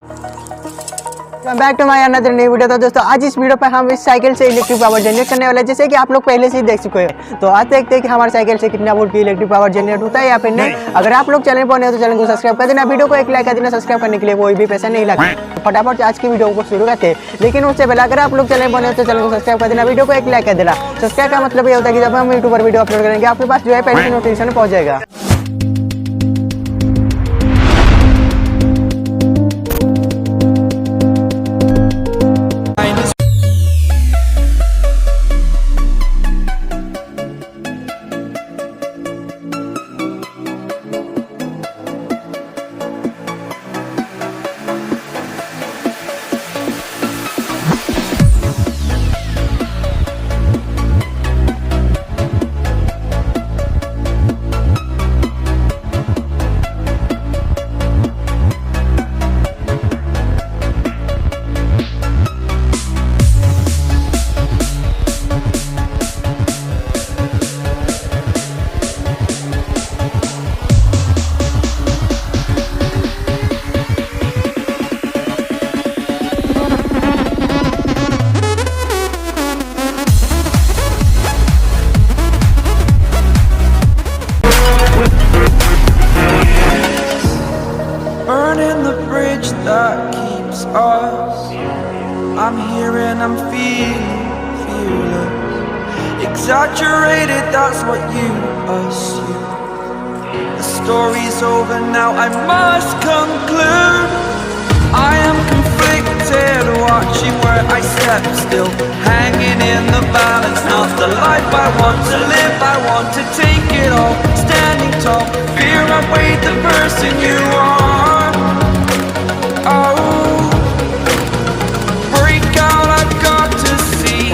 Back to my another new video. तो दोस्तों आज इस वीडियो पे हम इस साइकिल से इलेक्ट्रिक पावर जनरेट करने वाले हैं, जैसे कि आप लोग पहले से ही देख चुके हैं। तो आज देखते हैं कि हमारे साइकिल से कितना वोल्ट की इलेक्ट्रिक पावर जनरेट होता है या फिर नहीं। अगर आप लोग चैनल पर नए हो तो चैनल को सब्सक्राइब कर देना, वीडियो को एक लाइक कर देना। सब्सक्राइब करने के लिए कोई भी पैसा नहीं लगता। फटाफट आज की वीडियो को शुरू करते हैं, लेकिन उससे पहले अगर आप लोग चैनल पर नए हो तो चैनल को सब्सक्राइब कर देना, वीडियो को एक लाइक कर देना। सब्सक्राइब का मतलब ये होता है कि जब हम यूट्यूब पर वीडियो अपलोड करेंगे आपके पास जो है पहले नोटिफिकेशन पहुंच जाएगा। Burning the bridge that keeps us. I'm here and I'm feeling fearless. Exaggerated, that's what you assume. The story's over now, I must conclude. I am conflicted, watching where I step still, hanging in the balance. Not the life I want to live, I want to take it all. Standing tall, fear outweighed the person you are. Oh, break out, I've got to see.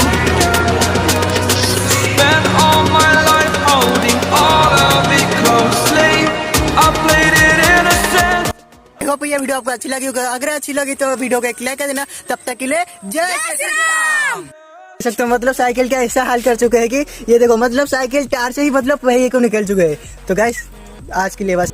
Spent all my life holding all of it closely. I played it innocent. I hope ये video आपको अच्छी लगी होगी। अगर अच्छी लगी तो video को एक लाइक कर देना। तब तक के लिए जय श्री राम। तो मतलब साइकिल का ऐसा हाल कर चुके हैं कि ये देखो, मतलब साइकिल टायर से ही मतलब वही को निकल चुके हैं। तो गाइस आज के लिए बस।